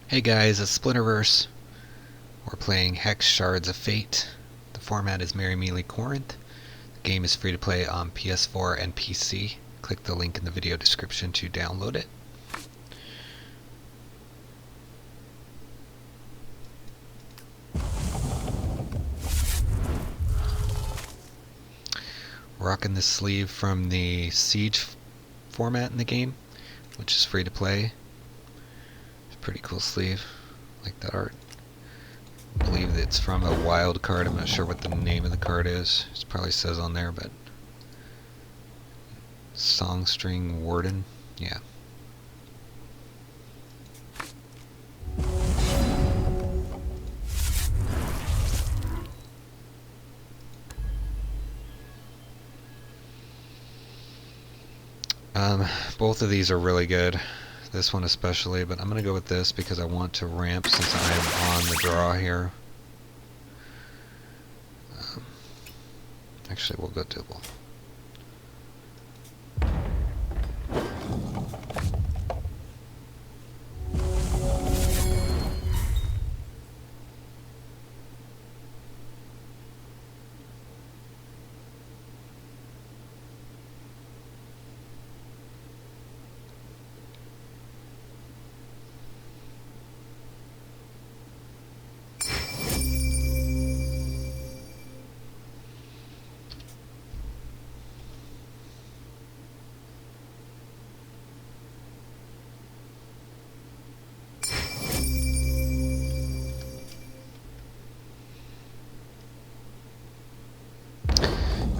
Hey guys, it's Splinterverse. We're playing Hex Shards of Fate. The format is Merry Melee Corinth. The game is free to play on PS4 and PC. Click the link in the video description to download it. Rocking this sleeve from the Siege format in the game, which is free to play. It's a pretty cool sleeve. I like that art. I believe it's from a wild card. I'm not sure what the name of the card is. It probably says on there, but Songstring Warden. Yeah. Both of these are really good. This one especially, but I'm going to go with this because I want to ramp since I'm on the draw here. Actually, we'll go double.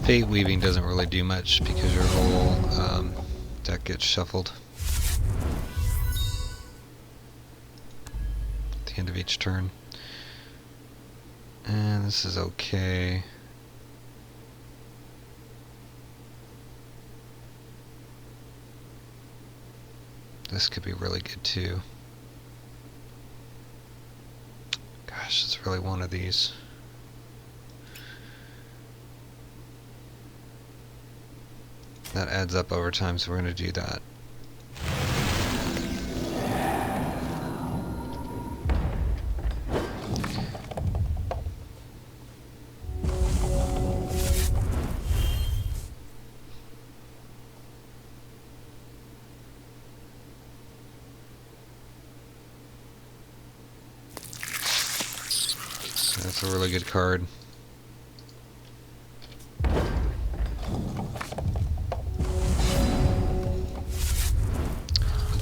Fate Weaving doesn't really do much because your whole deck gets shuffled at the end of each turn. And this is okay. This could be really good too. Gosh, it's really one of these. That adds up over time, so we're going to do that. That's a really good card.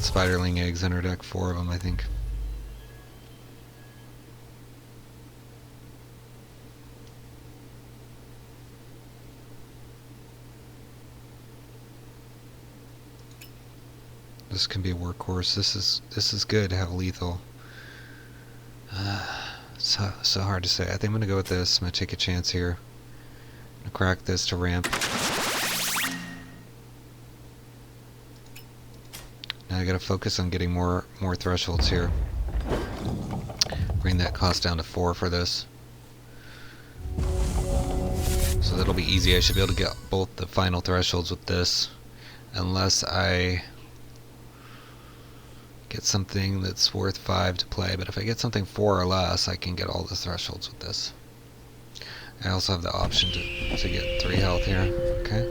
Spiderling eggs in our deck, 4 of them, I think. This can be a workhorse. This is good to have lethal. So hard to say. I think I'm gonna go with this. I'm gonna take a chance here. I'm gonna crack this to ramp. Now I gotta focus on getting more thresholds here. Bring that cost down to 4 for this. So that'll be easy. I should be able to get both the final thresholds with this. Unless I get something that's worth 5 to play. But if I get something 4 or less, I can get all the thresholds with this. I also have the option to get 3 health here. Okay.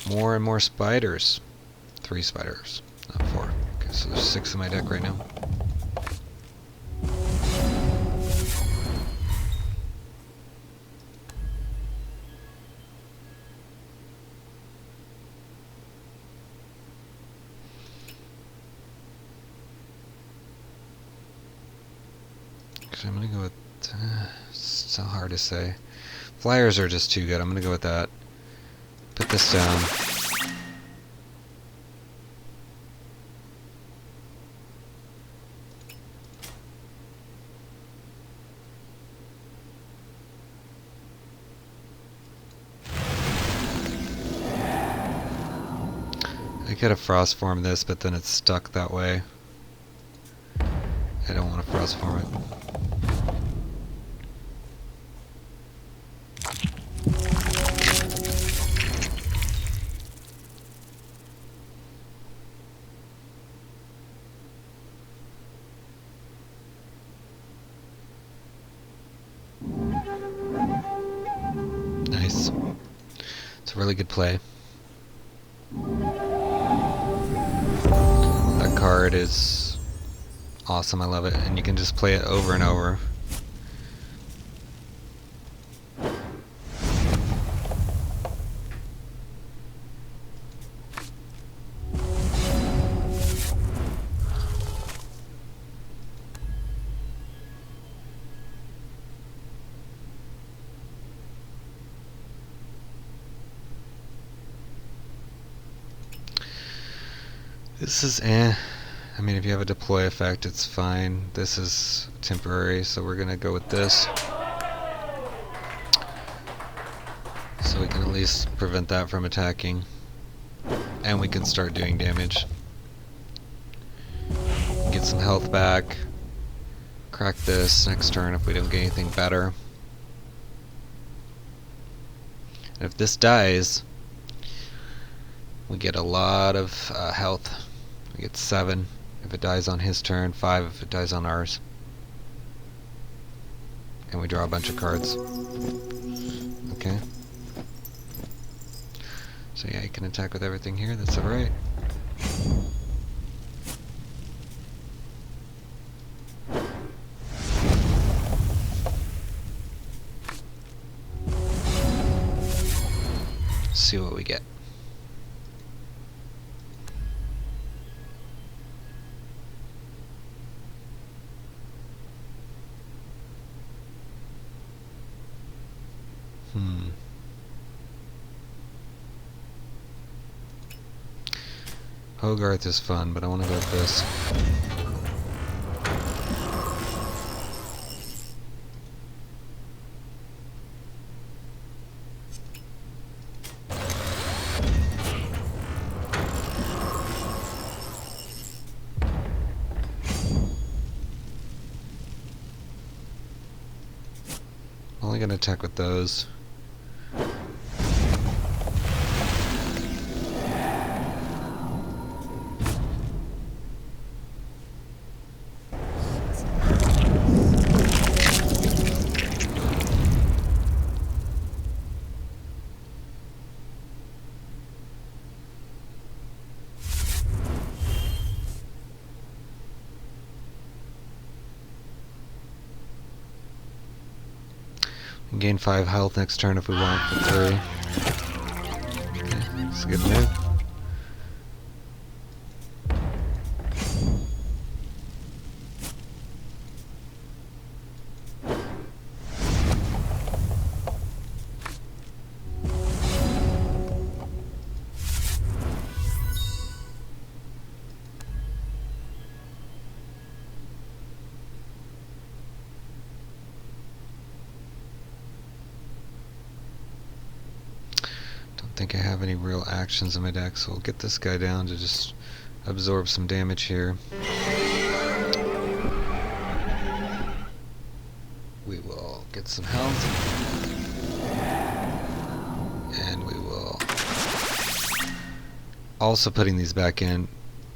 More and more spiders. 3 spiders, not 4. Okay, so there's 6 in my deck right now. Actually, I'm gonna go with. It's so hard to say. Flyers are just too good. I'm gonna go with that. Put this down. I could have frost formed this, but then it's stuck that way. I don't want to frost form it. It's a really good play. That card is awesome, I love it, and you can just play it over and over. This is I mean, if you have a deploy effect, it's fine. This is temporary, so we're gonna go with this. So we can at least prevent that from attacking. And we can start doing damage. Get some health back. Crack this next turn if we don't get anything better. And if this dies, we get a lot of health. We get 7 if it dies on his turn, 5 if it dies on ours. And we draw a bunch of cards. Okay. So yeah, you can attack with everything here, that's alright. See what we get. Hogarth is fun, but I want to go with this. Only going to attack with those. Gain 5 health next turn if we want for 3. Okay, that's a good move. I think I have any real actions in my deck, so we'll get this guy down to just absorb some damage here. We will get some health, and we will also, putting these back in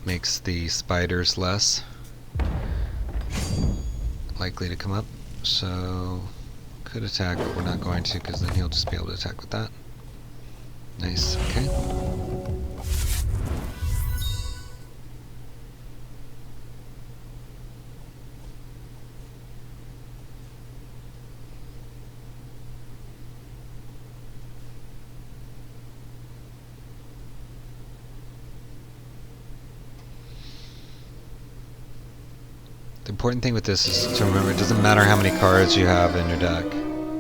makes the spiders less likely to come up, so could attack, but we're not going to, because then he'll just be able to attack with that. Nice, okay. The important thing with this is to remember it doesn't matter how many cards you have in your deck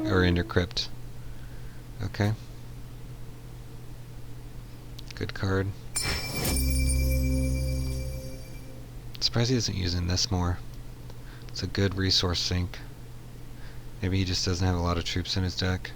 or in your crypt. Okay. Good card. Surprised he isn't using this more. It's a good resource sink. Maybe he just doesn't have a lot of troops in his deck.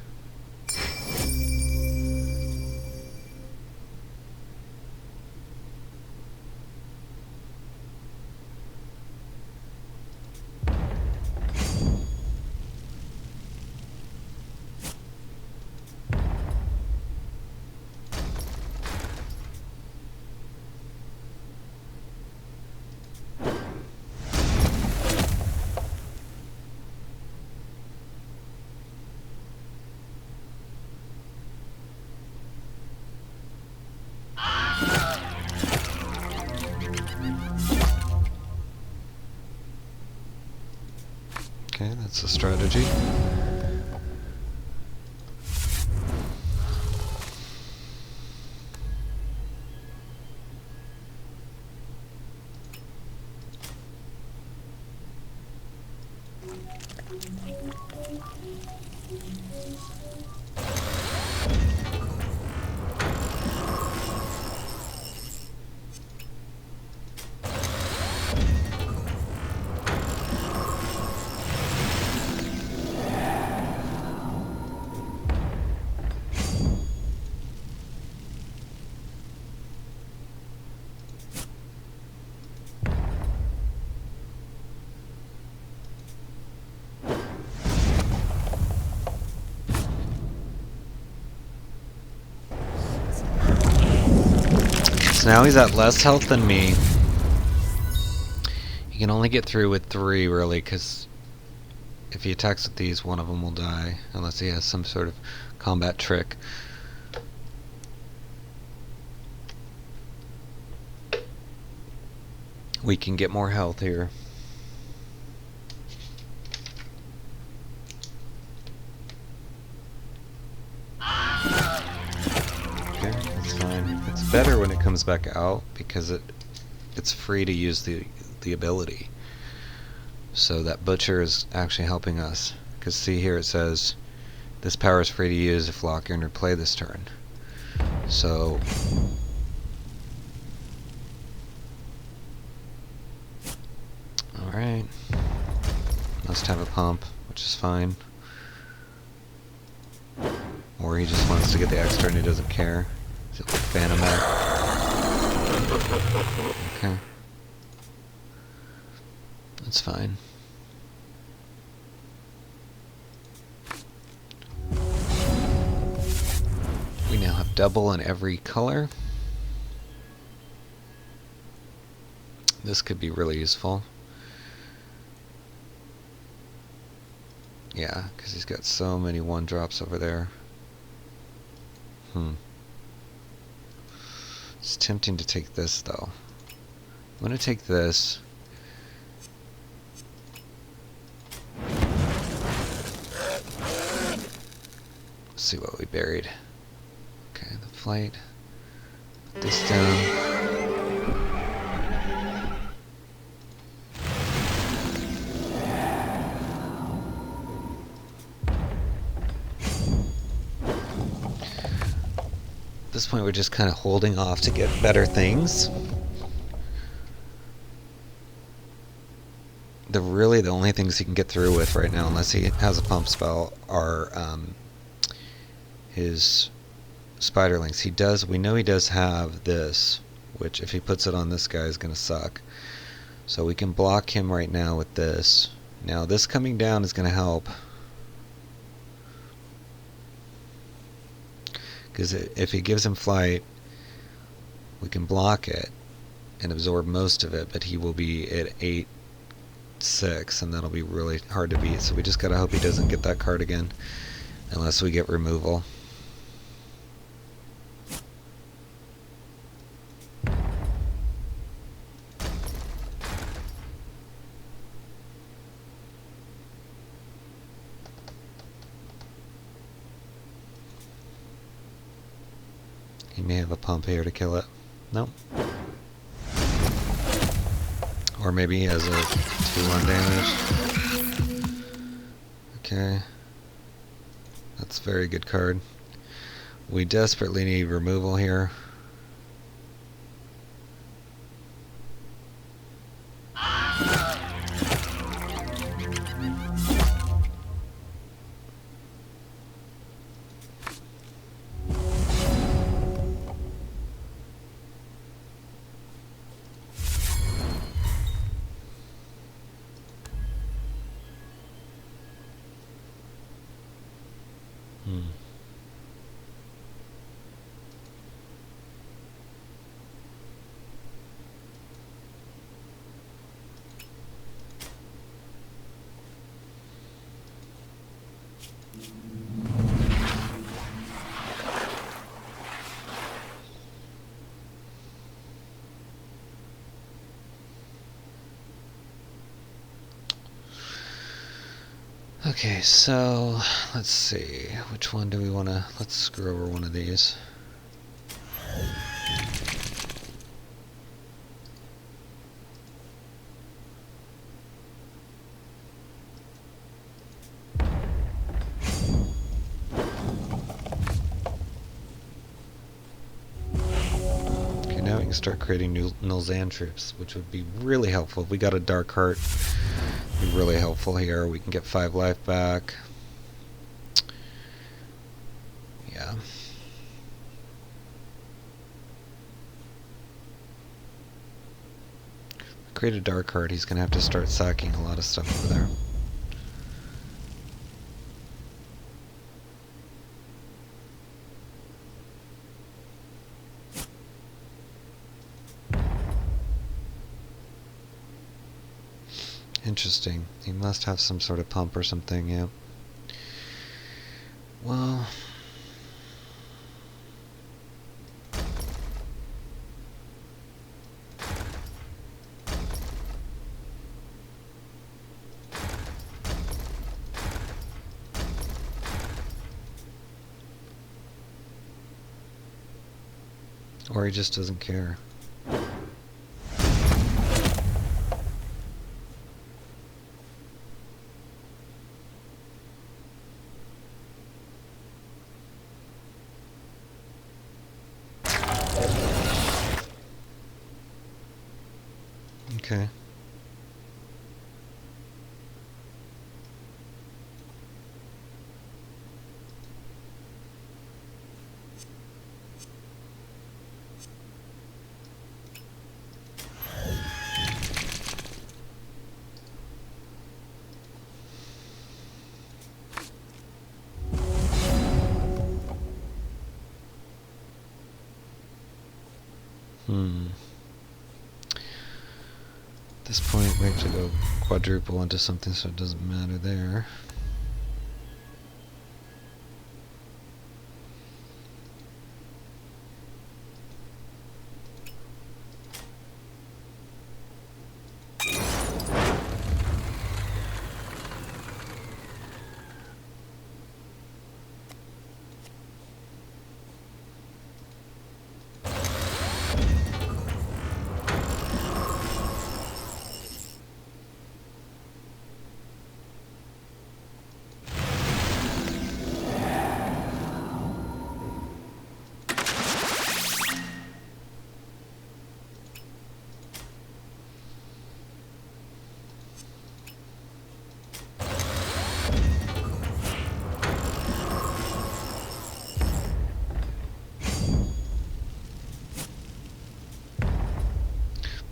That's a strategy. So now he's at less health than me. He can only get through with 3, really, because if he attacks with these, one of them will die, unless he has some sort of combat trick. We can get more health here. Okay, that's fine. It's better when it comes back out because it's free to use the ability. So that butcher is actually helping us. Because see here it says this power is free to use if lock in or play this turn. So alright. Must have a pump, which is fine. Or he just wants to get the extra and he doesn't care. Is it like Phantom Mech? Okay. That's fine. We now have double in every color. This could be really useful. Yeah, because he's got so many 1-drops over there. It's tempting to take this, though. I'm going to take this. Let's see what we buried. Okay, the flight. Put this down. At this point, we're just kind of holding off to get better things. Really the only things he can get through with right now, unless he has a pump spell, are his spiderlings. We know he does have this, which if he puts it on this guy is going to suck. So we can block him right now with this. Now this coming down is going to help. Because if he gives him flight, we can block it and absorb most of it, but he will be at 8/6, and that'll be really hard to beat. So we just gotta hope he doesn't get that card again, unless we get removal. He may have a pump here to kill it. Nope. Or maybe he has a 2-1 damage. Okay. That's a very good card. We desperately need removal here. Okay, so let's see. Which one do we want to... Let's screw over one of these. Okay, now we can start creating new Nilzan troops, which would be really helpful. If we got a Dark Heart, it would be really helpful here. We can get 5 life back. Yeah. Create a Dark Heart, he's going to have to start sacking a lot of stuff over there. Interesting. He must have some sort of pump or something, yeah. Well... Or he just doesn't care. Okay. At this point, we have to go quadruple into something, so it doesn't matter there.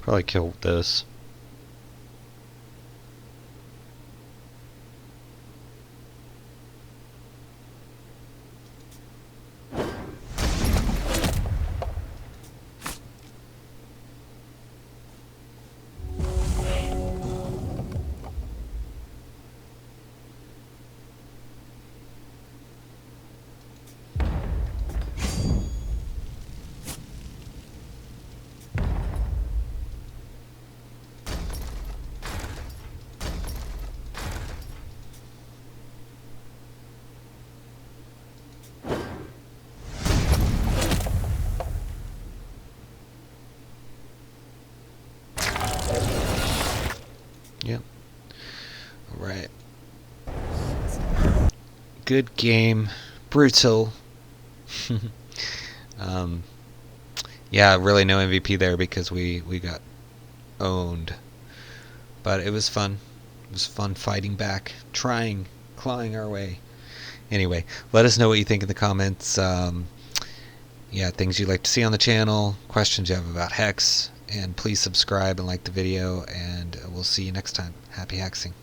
Probably kill this. Yep. Alright. Good game. Brutal. Yeah, really no MVP there because we got owned. But it was fun. It was fun fighting back, clawing our way. Anyway, let us know what you think in the comments. Yeah, things you'd like to see on the channel, questions you have about Hex, and please subscribe and like the video, and we'll see you next time. Happy hexing.